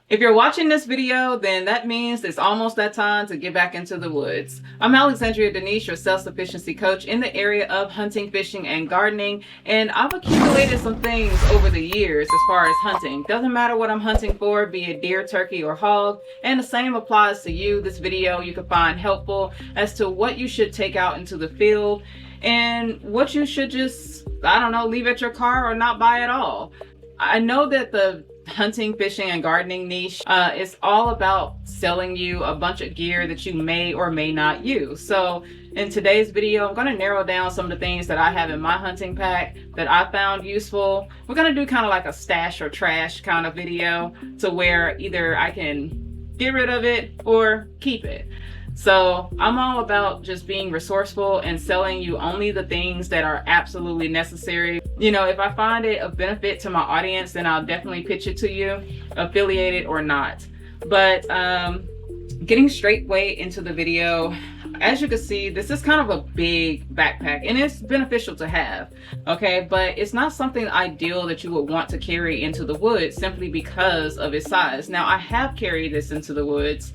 If you're watching this video, then that means it's almost that time to get back into the woods. I'm Alexandria Denise, your self-sufficiency coach in the area of hunting, fishing, and gardening, and I've accumulated some things over the years as far as hunting. Doesn't matter what I'm hunting for, be it deer, turkey, or hog, and the same applies to you. This video you can find helpful as to what you should take out into the field and what you should just, I don't know, leave at your car or not buy at all. I know that the hunting, fishing, and gardening niche is all about selling you a bunch of gear that you may or may not use. So in today's video, I'm going to narrow down some of the things that I have in my hunting pack that I found useful. We're going to do kind of like a stash or trash kind of video to where either I can get rid of it or keep it. So I'm all about just being resourceful and selling you only the things that are absolutely necessary. You know, if I find it of benefit to my audience, then I'll definitely pitch it to you, affiliated or not. But getting straight way into the video, as you can see, this is kind of a big backpack and it's beneficial to have, okay? But it's not something ideal that you would want to carry into the woods simply because of its size. Now, I have carried this into the woods,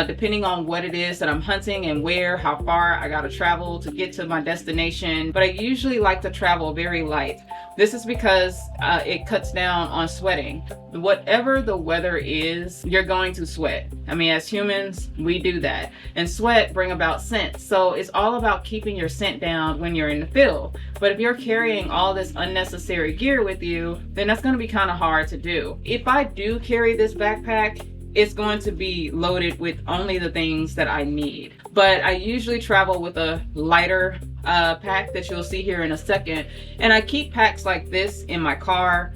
depending on what it is that I'm hunting and where, how far I gotta travel to get to my destination. But I usually like to travel very light. This is because it cuts down on sweating. Whatever the weather is, you're going to sweat. I mean, as humans, we do that. And sweat bring about scent. So it's all about keeping your scent down when you're in the field. But if you're carrying all this unnecessary gear with you, then that's going to be kind of hard to do. If I do carry this backpack, it's going to be loaded with only the things that I need. But I usually travel with a lighter pack that you'll see here in a second. And I keep packs like this in my car,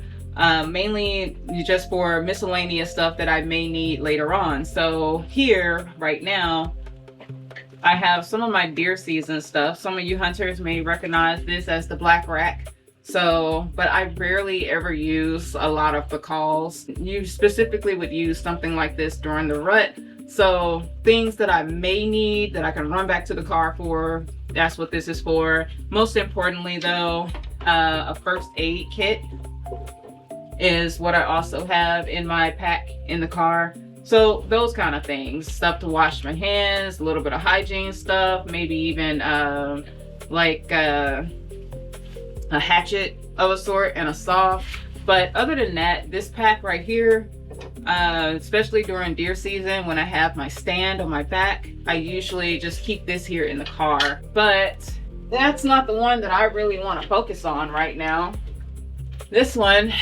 mainly just for miscellaneous stuff that I may need later on. So here, right now, I have some of my deer season stuff. Some of you hunters may recognize this as the black rack. So, but I rarely ever use a lot of the calls. You specifically would use something like this during the rut. So things that I may need that I can run back to the car for, that's what this is for. Most importantly though, a first aid kit is what I also have in my pack in the car. So those kind of things, stuff to wash my hands, a little bit of hygiene stuff, maybe even like a hatchet of a sort and a saw. But other than that, this pack right here, especially during deer season when I have my stand on my back, I usually just keep this here in the car. But that's not the one that I really want to focus on right now. This one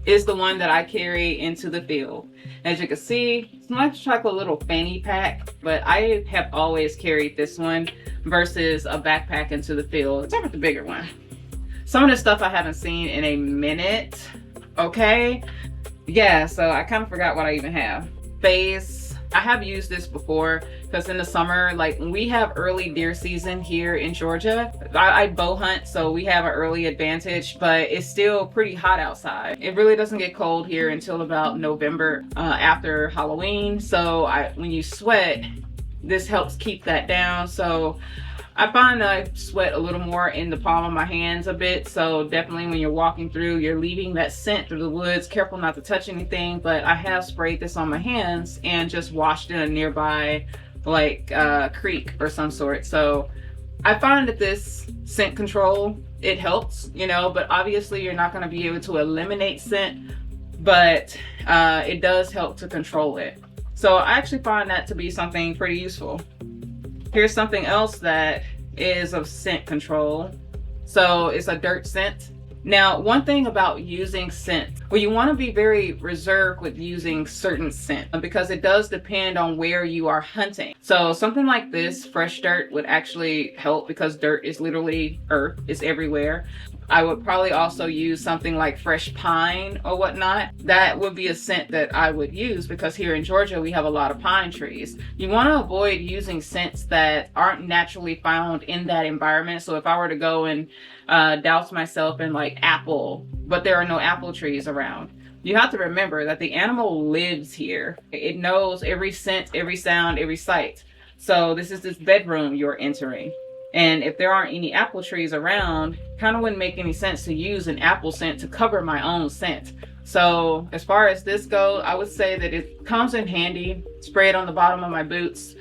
is the one that I carry into the field. As you can see, it's much like a little fanny pack, but I have always carried this one versus a backpack into the field. It's with the bigger one. Some of the stuff I haven't seen in a minute, okay? Yeah, so I kind of forgot what I even have. Phase, I have used this before because in the summer, like when we have early deer season here in Georgia, I bow hunt, so we have an early advantage, but it's still pretty hot outside. It really doesn't get cold here until about November after Halloween. So when you sweat, this helps keep that down. So I find that I sweat a little more in the palm of my hands a bit. So definitely when you're walking through, you're leaving that scent through the woods. Careful not to touch anything, but I have sprayed this on my hands and just washed in a nearby like creek or some sort. So I find that this scent control, it helps, you know, but obviously you're not going to be able to eliminate scent, but it does help to control it. So I actually find that to be something pretty useful. Here's something else that is of scent control. So it's a dirt scent. Now, one thing about using scent, well, you want to be very reserved with using certain scent because it does depend on where you are hunting. So something like this, fresh dirt, would actually help because dirt is literally earth, it's everywhere. I would probably also use something like fresh pine or whatnot. That would be a scent that I would use because here in Georgia, we have a lot of pine trees. You want to avoid using scents that aren't naturally found in that environment. So if I were to go and douse myself in like apple, but there are no apple trees around, you have to remember that the animal lives here. It knows every scent, every sound, every sight. So this is this bedroom you're entering. And if there aren't any apple trees around, kind of wouldn't make any sense to use an apple scent to cover my own scent. So as far as this goes, I would say that it comes in handy. Spray it on the bottom of my boots,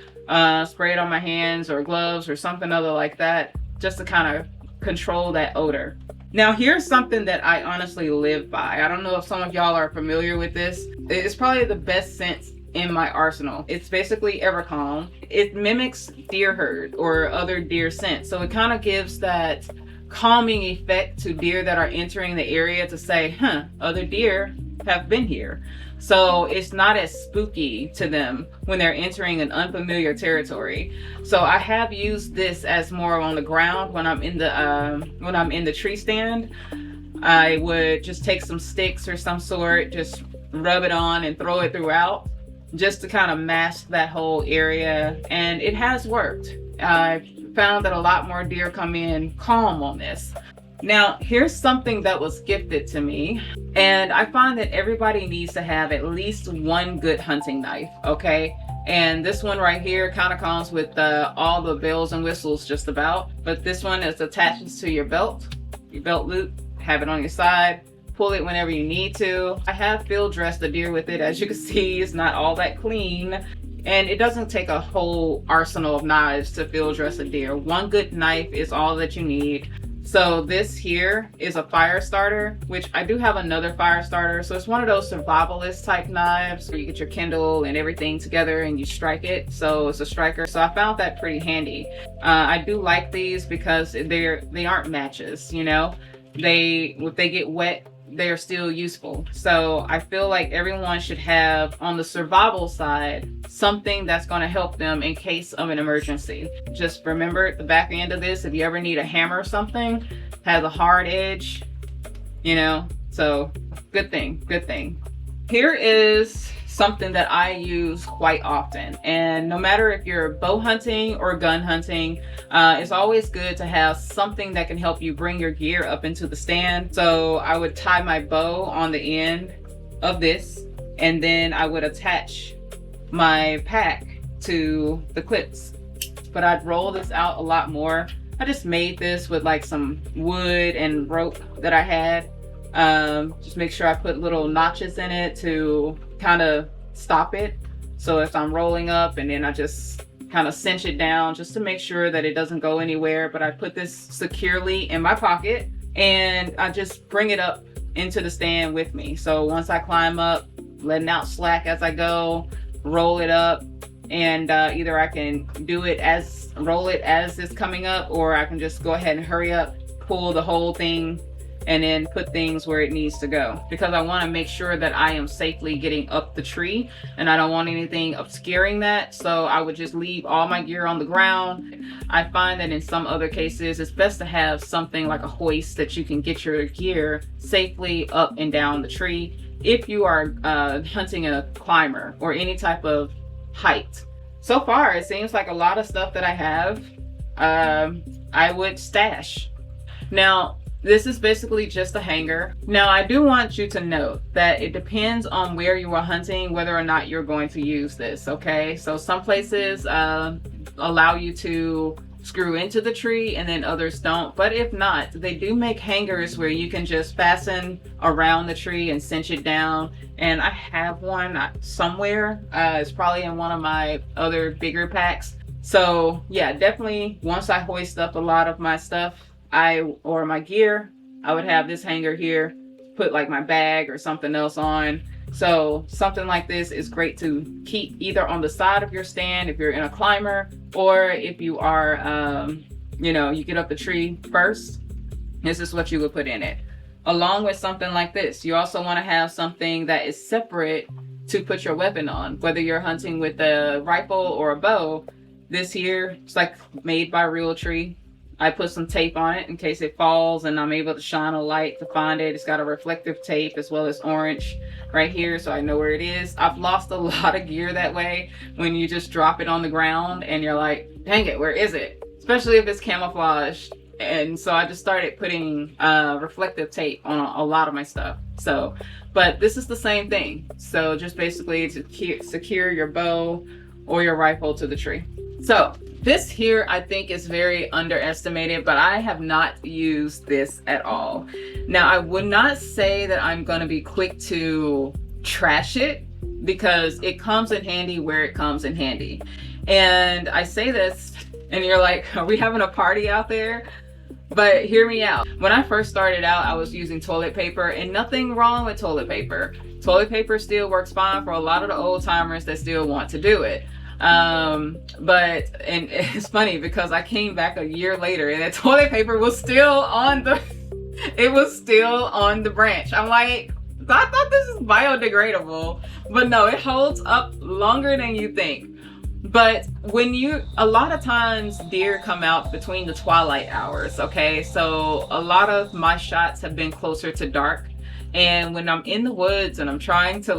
spray it on my hands or gloves or something other like that, just to kind of control that odor. Now here's something that I honestly live by. I don't know if some of y'all are familiar with this. It's probably the best scent in my arsenal. It's basically Evercalm. It mimics deer herd or other deer scents. So it kind of gives that calming effect to deer that are entering the area to say, other deer have been here. So it's not as spooky to them when they're entering an unfamiliar territory. So I have used this as more on the ground when I'm in the tree stand. I would just take some sticks or some sort, just rub it on and throw it throughout, just to kind of mask that whole area, and it has worked. I've found that a lot more deer come in calm on this. Now, here's something that was gifted to me, and I find that everybody needs to have at least one good hunting knife, okay? And this one right here kind of comes with all the bells and whistles just about, but this one is attached to your belt loop, have it on your side, pull it whenever you need to. I have field dressed the deer with it. As you can see, it's not all that clean, and it doesn't take a whole arsenal of knives to field dress a deer. One good knife is all that you need. So this here is a fire starter, which I do have another fire starter. So it's one of those survivalist type knives where you get your Kindle and everything together and you strike it. So it's a striker. So I found that pretty handy. I do like these because they aren't matches, you know. If they get wet, they're still useful. So I feel like everyone should have, on the survival side, something that's going to help them in case of an emergency. Just remember at the back end of this, if you ever need a hammer or something, has a hard edge, you know. So good thing. Here is something that I use quite often, and no matter if you're bow hunting or gun hunting, it's always good to have something that can help you bring your gear up into the stand. So I would tie my bow on the end of this, and then I would attach my pack to the clips, but I'd roll this out a lot more. I just made this with like some wood and rope that I had. Just make sure I put little notches in it to kind of stop it. So if I'm rolling up, and then I just kind of cinch it down just to make sure that it doesn't go anywhere. But I put this securely in my pocket, and I just bring it up into the stand with me. So once I climb up, letting out slack as I go, roll it up, and either I can roll it as it's coming up, or I can just go ahead and hurry up, pull the whole thing, and then put things where it needs to go, because I want to make sure that I am safely getting up the tree, and I don't want anything obscuring that. So I would just leave all my gear on the ground. I find that in some other cases, it's best to have something like a hoist that you can get your gear safely up and down the tree if you are hunting a climber or any type of height. So far, it seems like a lot of stuff that I have, I would stash. Now, this is basically just a hanger. Now, I do want you to note that it depends on where you are hunting, whether or not you're going to use this, okay? So some places allow you to screw into the tree, and then others don't. But if not, they do make hangers where you can just fasten around the tree and cinch it down. And I have one somewhere. It's probably in one of my other bigger packs. So yeah, definitely once I hoist up a lot of my stuff, or my gear, I would have this hanger here, put like my bag or something else on. So something like this is great to keep either on the side of your stand if you're in a climber, or if you are, you get up the tree first, this is what you would put in it. Along with something like this, you also want to have something that is separate to put your weapon on, whether you're hunting with a rifle or a bow. This here, it's like made by Realtree. I put some tape on it in case it falls, and I'm able to shine a light to find it. It's got a reflective tape as well as orange right here, so I know where it is. I've lost a lot of gear that way, when you just drop it on the ground and you're like, dang it, where is it? Especially if it's camouflaged. And so I just started putting reflective tape on a lot of my stuff. So, but this is the same thing. So just basically to secure your bow or your rifle to the tree. So this here, I think, is very underestimated, but I have not used this at all. Now, I would not say that I'm going to be quick to trash it, because it comes in handy where it comes in handy. And I say this, and you're like, are we having a party out there? But hear me out. When I first started out, I was using toilet paper, and nothing wrong with toilet paper. Toilet paper still works fine for a lot of the old timers that still want to do it. But it's funny because I came back a year later and the toilet paper was still on the it was still on the branch. I'm like, I thought this is biodegradable, but no, it holds up longer than you think. But a lot of times deer come out between the twilight hours, okay? So a lot of my shots have been closer to dark. And when I'm in the woods and I'm trying to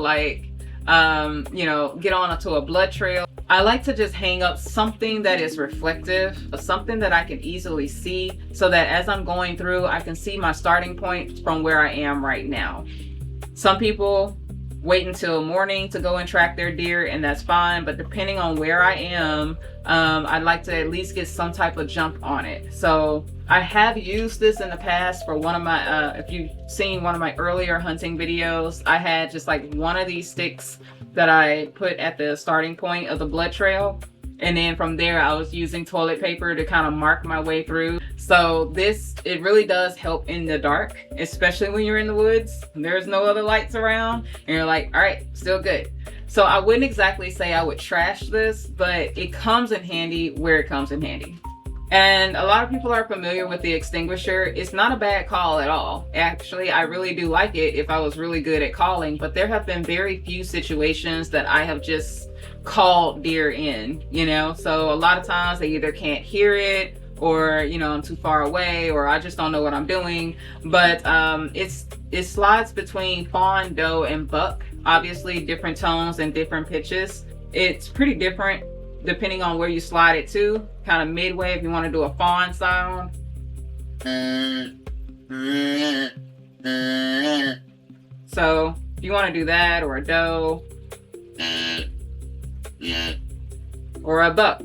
get onto a blood trail, I like to just hang up something that is reflective, something that I can easily see, so that as I'm going through, I can see my starting point from where I am right now. Some people wait until morning to go and track their deer, and that's fine. But depending on where I am, I'd like to at least get some type of jump on it. So I have used this in the past for one of my, if you've seen one of my earlier hunting videos, I had just like one of these sticks that I put at the starting point of the blood trail. And then from there, I was using toilet paper to kind of mark my way through. So it really does help in the dark, especially when you're in the woods. There's no other lights around and you're like, all right, still good. So I wouldn't exactly say I would trash this, but it comes in handy where it comes in handy. And a lot of people are familiar with the extinguisher. It's not a bad call at all. Actually, I really do like it if I was really good at calling, but there have been very few situations that I have just called deer in, So a lot of times they either can't hear it, or, I'm too far away, or I just don't know what I'm doing. But it slides between fawn, doe, and buck. Obviously different tones and different pitches. It's pretty different depending on where you slide it to, kind of midway if you want to do a fawn sound. So if you want to do that, or a doe, or a buck.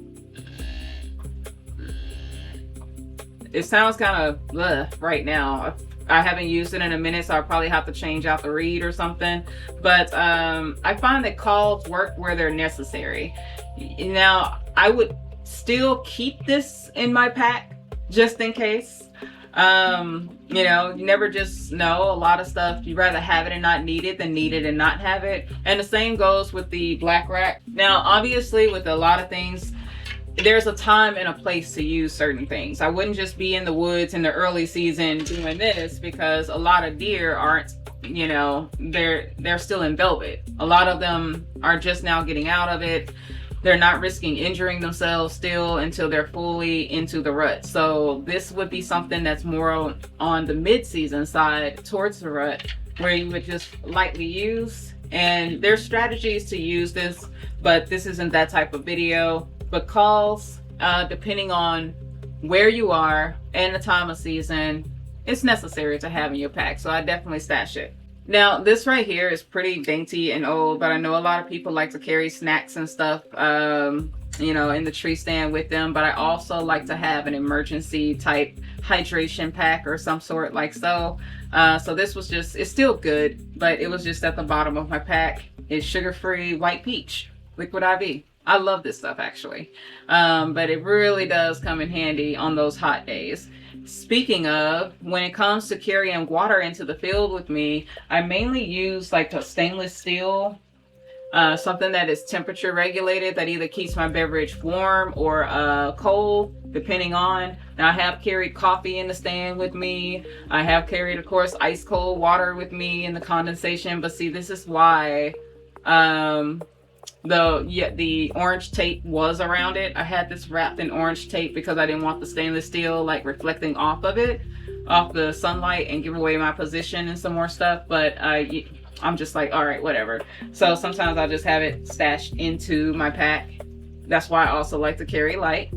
It sounds kind of right now. I haven't used it in a minute, so I'll probably have to change out the reed or something. But I find that calls work where they're necessary. Now, I would still keep this in my pack just in case. You never just know. A lot of stuff, you'd rather have it and not need it than need it and not have it. And the same goes with the black rack. Now, obviously, with a lot of things, there's a time and a place to use certain things. I wouldn't just be in the woods in the early season doing this, because a lot of deer aren't, they're still in velvet. A lot of them are just now getting out of it. They're not risking injuring themselves still until they're fully into the rut. So this would be something that's more on the mid-season side towards the rut, where you would just lightly use. And there's strategies to use this, but this isn't that type of video. But calls, depending on where you are and the time of season, it's necessary to have in your pack. So I definitely stash it. Now, this right here is pretty dainty and old, but I know a lot of people like to carry snacks and stuff, in the tree stand with them. But I also like to have an emergency type hydration pack or some sort like so. So this was it's still good, but it was just at the bottom of my pack. It's sugar-free white peach, liquid IV. I love this stuff actually. But it really does come in handy on those hot days. Speaking of, when it comes to carrying water into the field with me, I mainly use like a stainless steel, something that is temperature regulated, that either keeps my beverage warm or cold, depending on. Now, I have carried coffee in the stand with me. I have carried, of course, ice cold water with me in the condensation. But see, this is why the orange tape was around it. I had this wrapped in orange tape because I didn't want the stainless steel like reflecting off of it, off the sunlight, and give away my position and some more stuff. But I'm just like, all right, whatever. So sometimes I just have it stashed into my pack. That's why I also like to carry light.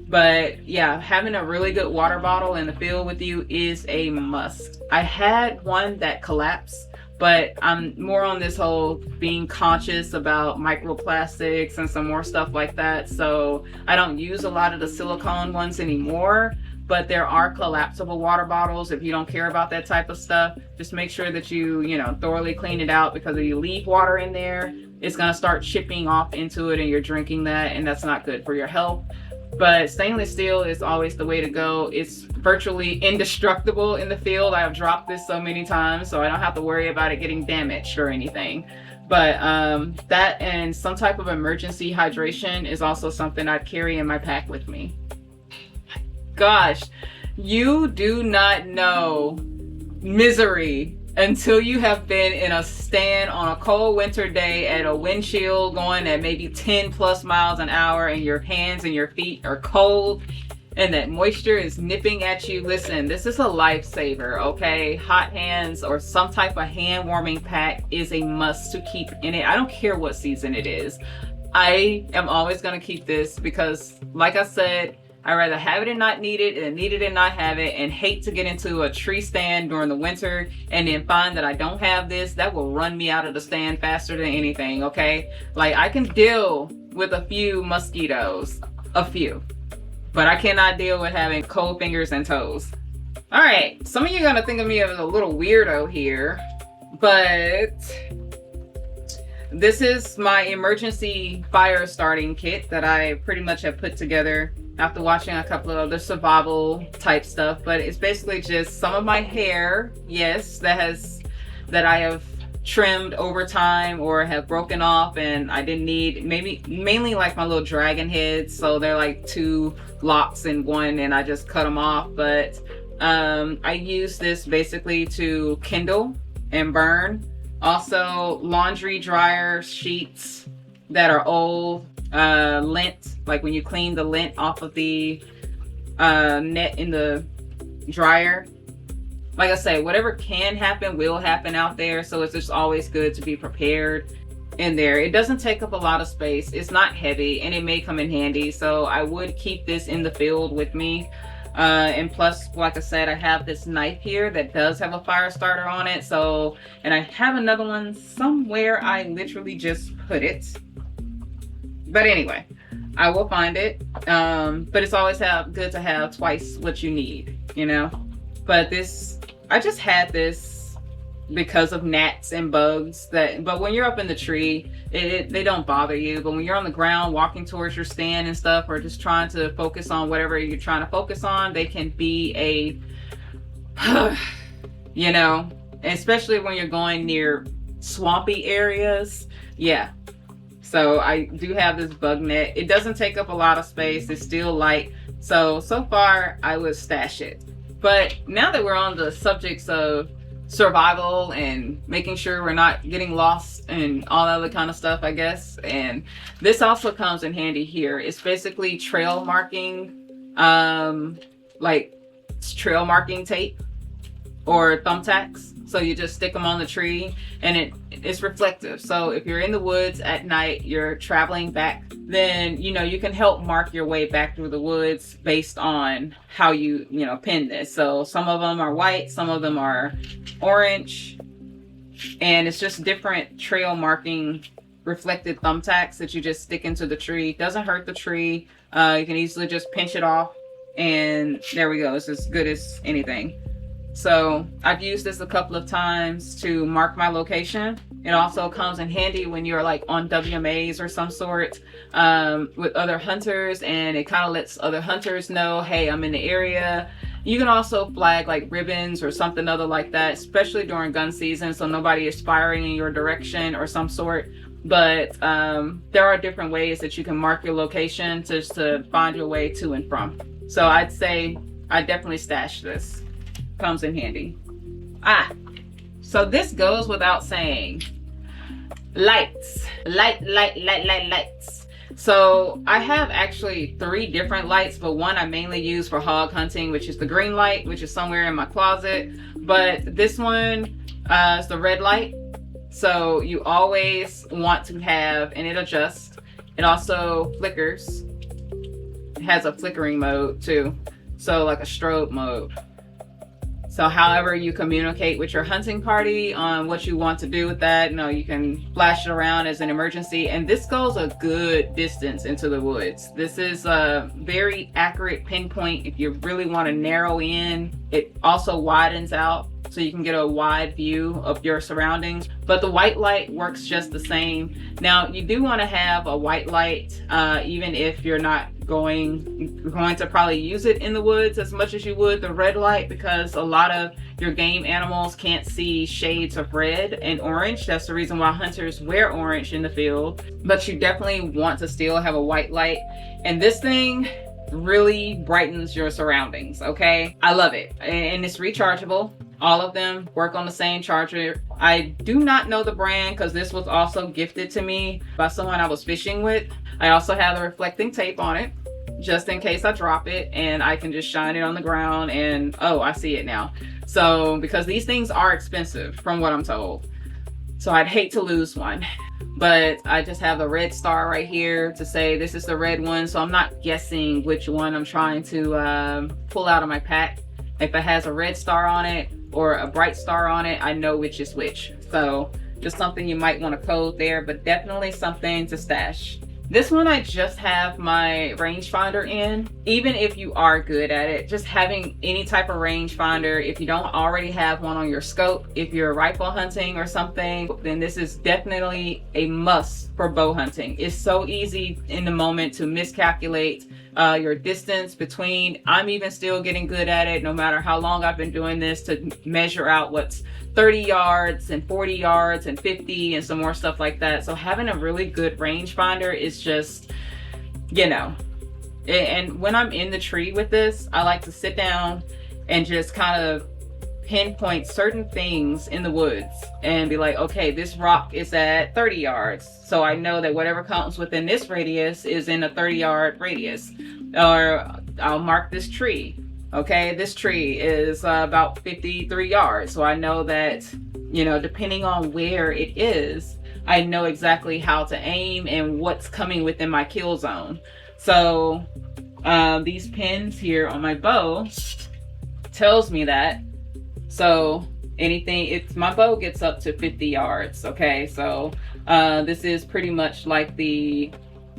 But yeah, having a really good water bottle in the field with you is a must. I had one that collapsed, But I'm more on this whole being conscious about microplastics and some more stuff like that. So I don't use a lot of the silicone ones anymore, but there are collapsible water bottles. If you don't care about that type of stuff, just make sure that you thoroughly clean it out, because if you leave water in there, it's going to start chipping off into it and you're drinking that, and that's not good for your health. But stainless steel is always the way to go. It's virtually indestructible in the field. I've dropped this so many times, so I don't have to worry about it getting damaged or anything. But that and some type of emergency hydration is also something I'd carry in my pack with me. Gosh, you do not know misery until you have been in a stand on a cold winter day at a wind chill going at maybe 10 plus miles an hour, and your hands and your feet are cold and that moisture is nipping at you. Listen, this is a lifesaver, okay? Hot hands or some type of hand warming pack is a must to keep in it. I don't care what season it is. I am always going to keep this because, like I said, I'd rather have it and not need it than need it and not have it, and hate to get into a tree stand during the winter and then find that I don't have this. That will run me out of the stand faster than anything, okay? Like, I can deal with a few mosquitoes, a few, but I cannot deal with having cold fingers and toes. All right, some of you are gonna think of me as a little weirdo here, but this is my emergency fire starting kit that I pretty much have put together after watching a couple of other survival type stuff. But it's basically just some of my hair, yes, that I have trimmed over time or have broken off, and I didn't need, mainly like my little dragon heads, so they're like 2 locks in one, and I just cut them off. But I use this basically to kindle and burn. Also, laundry dryer sheets that are old, lint, like when you clean the lint off of the net in the dryer. Like I say, whatever can happen will happen out there, so it's just always good to be prepared in there. It doesn't take up a lot of space, it's not heavy, and it may come in handy, so I would keep this in the field with me. And plus, like I said, I have this knife here that does have a fire starter on it. So, and I have another one somewhere. I literally just put it. But anyway, I will find it. But it's always good to have twice what you need, you know. But this, I just had this because of gnats and bugs. But when you're up in the tree, they don't bother you. But when you're on the ground walking towards your stand and stuff, or just trying to focus on whatever you're trying to focus on, they can be a you know, especially when you're going near swampy areas. Yeah, so I do have this bug net. It doesn't take up a lot of space, it's still light, so far I would stash it. But now that we're on the subjects of survival and making sure we're not getting lost and all that other kind of stuff, I guess, and this also comes in handy here. It's basically trail marking, like trail marking tape or thumbtacks. So you just stick them on the tree, and it's reflective. So if you're in the woods at night, you're traveling back, then you can help mark your way back through the woods based on how you pin this. So some of them are white, some of them are orange, and it's just different trail marking reflected thumbtacks that you just stick into the tree. Doesn't hurt the tree. You can easily just pinch it off, and there we go. It's as good as anything. So I've used this a couple of times to mark my location. It also comes in handy when you're like on WMAs or some sort with other hunters, and it kind of lets other hunters know, hey, I'm in the area. You can also flag like ribbons or something other like that, especially during gun season, so nobody is firing in your direction or some sort. But there are different ways that you can mark your location just to find your way to and from. So I'd say I definitely stash this. Comes in handy. So this goes without saying. Lights. Lights. So I have actually 3 different lights, but one I mainly use for hog hunting, which is the green light, which is somewhere in my closet. But this one is the red light. So you always want to have, and it adjusts. It also flickers. It has a flickering mode too. So like a strobe mode. So however you communicate with your hunting party on what you want to do with that, you can flash it around as an emergency. And this goes a good distance into the woods. This is a very accurate pinpoint if you really want to narrow in. It also widens out so you can get a wide view of your surroundings. But the white light works just the same. Now, you do want to have a white light, even if you're not going to probably use it in the woods as much as you would the red light, because a lot of your game animals can't see shades of red and orange. That's the reason why hunters wear orange in the field. But you definitely want to still have a white light. And this thing really brightens your surroundings, okay? I love it. And it's rechargeable. All of them work on the same charger. I do not know the brand because this was also gifted to me by someone I was fishing with. I also have the reflecting tape on it just in case I drop it, and I can just shine it on the ground and, oh, I see it now. So, because these things are expensive from what I'm told. So I'd hate to lose one. But I just have the red star right here to say this is the red one. So I'm not guessing which one I'm trying to pull out of my pack. If it has a red star on it or a bright star on it, I know which is which. So just something you might want to code there, but definitely something to stash. This one I just have my rangefinder in. Even if you are good at it, just having any type of rangefinder, if you don't already have one on your scope, if you're rifle hunting or something, then this is definitely a must for bow hunting. It's so easy in the moment to miscalculate your distance between. I'm even still getting good at it, no matter how long I've been doing this, to measure out what's 30 yards and 40 yards and 50 and some more stuff like that. So having a really good rangefinder is just, and when I'm in the tree with this, I like to sit down and just kind of pinpoint certain things in the woods and be like, okay, this rock is at 30 yards. So I know that whatever comes within this radius is in a 30-yard radius. Or I'll mark this tree. Okay, this tree is about 53 yards. So I know that, depending on where it is, I know exactly how to aim and what's coming within my kill zone. So these pins here on my bow tells me that. So my bow gets up to 50 yards. Okay, so this is pretty much like the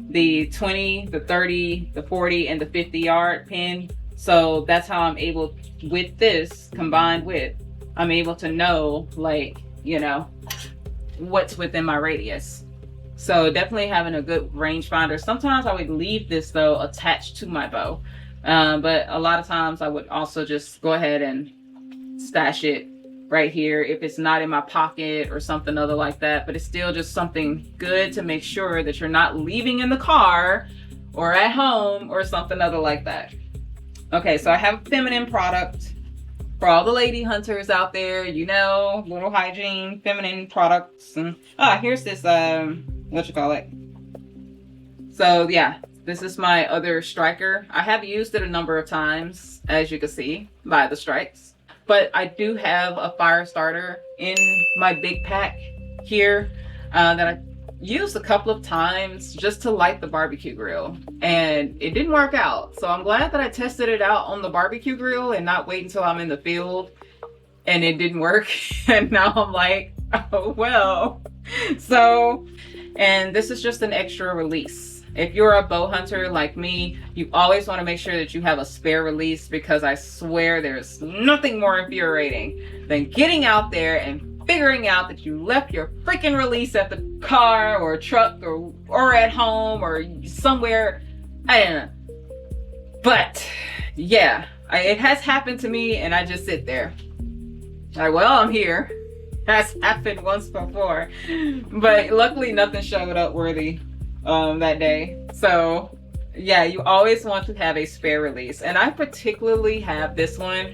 20, the 30, the 40, and the 50-yard pin. So that's how I'm able, with this combined with, I'm able to know, what's within my radius. So definitely having a good rangefinder. Sometimes I would leave this though attached to my bow. But a lot of times I would also just go ahead and stash it right here if it's not in my pocket or something other like that. But it's still just something good to make sure that you're not leaving in the car or at home or something other like that. Okay, so I have a feminine product for all the lady hunters out there, little hygiene, feminine products. And here's this, So yeah, this is my other striker. I have used it a number of times, as you can see by the strikes. But I do have a fire starter in my big pack here that I used a couple of times just to light the barbecue grill, and it didn't work out. So I'm glad that I tested it out on the barbecue grill and not wait until I'm in the field and it didn't work. And now I'm like, oh well. So, and this is just an extra release. If you're a bow hunter like me, you always want to make sure that you have a spare release, because I swear there's nothing more infuriating than getting out there and figuring out that you left your freaking release at the car or truck or at home or somewhere. I don't know. But yeah, it has happened to me, and I just sit there like, well, I'm here. That's happened once before, but luckily nothing showed up worthy that day. So yeah, you always want to have a spare release. And I particularly have this one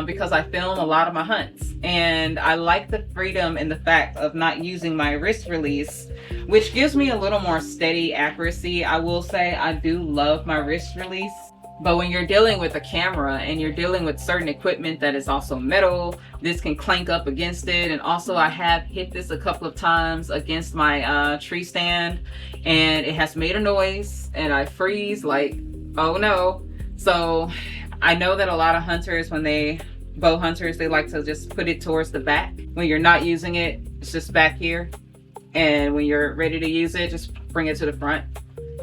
because I film a lot of my hunts, and I like the freedom in the fact of not using my wrist release, which gives me a little more steady accuracy. I will say I do love my wrist release, but when you're dealing with a camera and you're dealing with certain equipment that is also metal, this can clank up against it. And also I have hit this a couple of times against my tree stand, and it has made a noise, and I freeze like, oh no. So I know that a lot of hunters, when they bow hunters, they like to just put it towards the back. When you're not using it, it's just back here. And when you're ready to use it, just bring it to the front.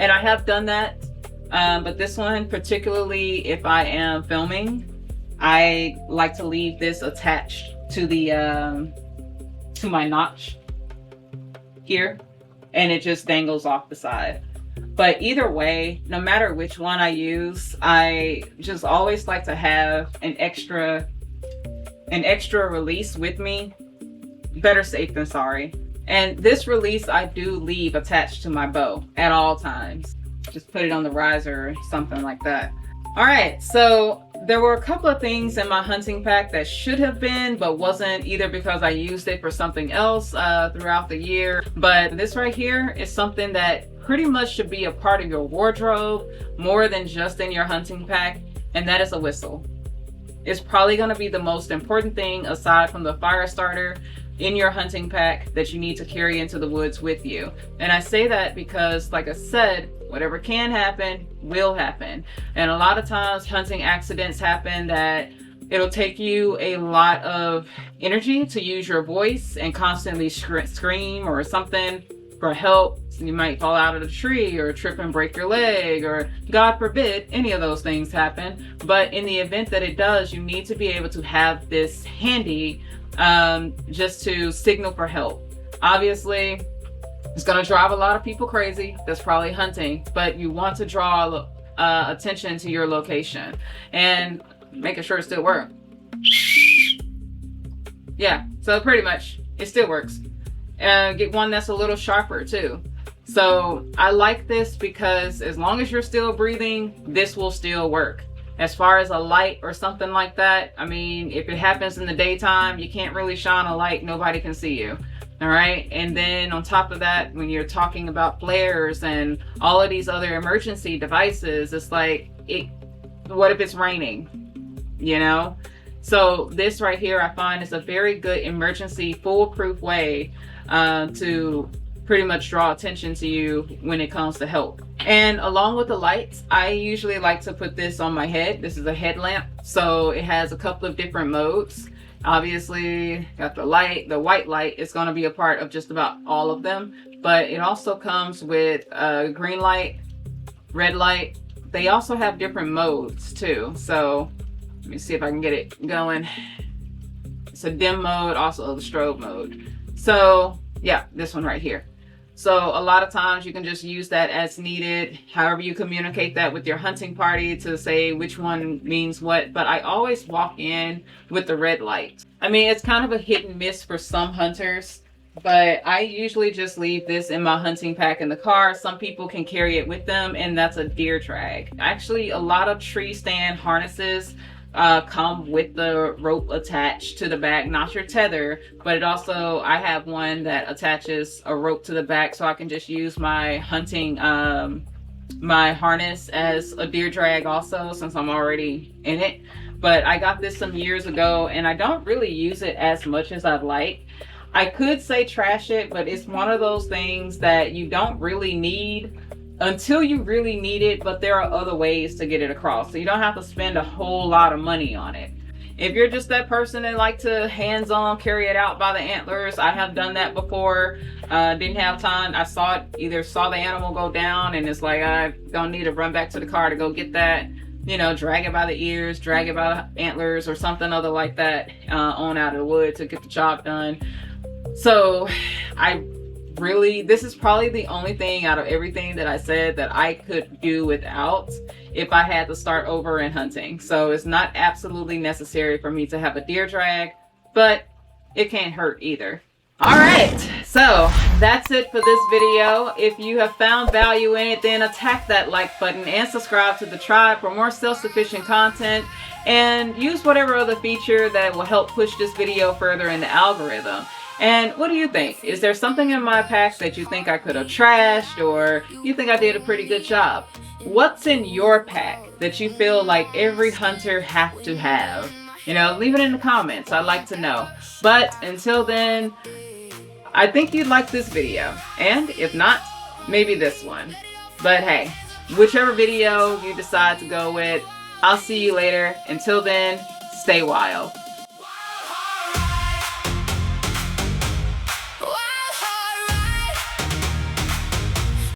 And I have done that. But this one, particularly if I am filming, I like to leave this attached to the to my notch here, and it just dangles off the side. But either way, no matter which one I use, I just always like to have an extra release with me. Better safe than sorry. And this release I do leave attached to my bow at all times. Just put it on the riser or something like that. All right, so there were a couple of things in my hunting pack that should have been, but wasn't, either because I used it for something else throughout the year. But this right here is something that pretty much should be a part of your wardrobe more than just in your hunting pack, and that is a whistle. It's probably going to be the most important thing aside from the fire starter in your hunting pack that you need to carry into the woods with you. And I say that because, like I said, whatever can happen will happen. And a lot of times hunting accidents happen that it'll take you a lot of energy to use your voice and constantly scream or something for help. So you might fall out of the tree or trip and break your leg, or God forbid any of those things happen. But in the event that it does, you need to be able to have this handy just to signal for help. Obviously, it's going to drive a lot of people crazy that's probably hunting, but you want to draw attention to your location and making sure it still works. Yeah, so pretty much it still works. Get one that's a little sharper too. So I like this because as long as you're still breathing, this will still work. As far as a light or something like that, I mean, if it happens in the daytime, you can't really shine a light, nobody can see you. All right. And then on top of that, when you're talking about flares and all of these other emergency devices, it's like, what if it's raining? You know? So this right here, I find is a very good emergency foolproof way to pretty much draw attention to you when it comes to help. And along with the lights, I usually like to put this on my head. This is a headlamp. So it has a couple of different modes. Obviously, got the light, the white light is going to be a part of just about all of them. But it also comes with a green light, red light. They also have different modes too. So let me see if I can get it going. It's a dim mode, also the strobe mode. So yeah, this one right here. So a lot of times you can just use that as needed, however you communicate that with your hunting party to say which one means what. But I always walk in with the red light. I mean, it's kind of a hit and miss for some hunters, but I usually just leave this in my hunting pack in the car. Some people can carry it with them, and that's a deer drag. Actually, a lot of tree stand harnesses come with the rope attached to the back, not your tether, but it also, I have one that attaches a rope to the back so I can just use my hunting my harness as a deer drag also, since I'm already in it. But I got this some years ago and I don't really use it as much as I'd like. I could say trash it, but it's one of those things that you don't really need until you really need it, but there are other ways to get it across, so you don't have to spend a whole lot of money on it. If you're just that person that like to hands-on carry it out by the antlers, I have done that before. Didn't have time. I saw the animal go down and it's like, I don't need to run back to the car to go get that, you know, drag it by the ears, drag it by the antlers or something other like that on out of the wood to get the job done. So this is probably the only thing out of everything that I said that I could do without if I had to start over in hunting. So it's not absolutely necessary for me to have a deer drag, but it can't hurt either. All right, so that's it for this video. If you have found value in it, then attack that like button and subscribe to the tribe for more self-sufficient content, and use whatever other feature that will help push this video further in the algorithm. And what do you think? Is there something in my pack that you think I could have trashed, or you think I did a pretty good job? What's in your pack that you feel like every hunter has to have? You know, leave it in the comments. I'd like to know. But until then, I think you'd like this video. And if not, maybe this one. But hey, whichever video you decide to go with, I'll see you later. Until then, stay wild.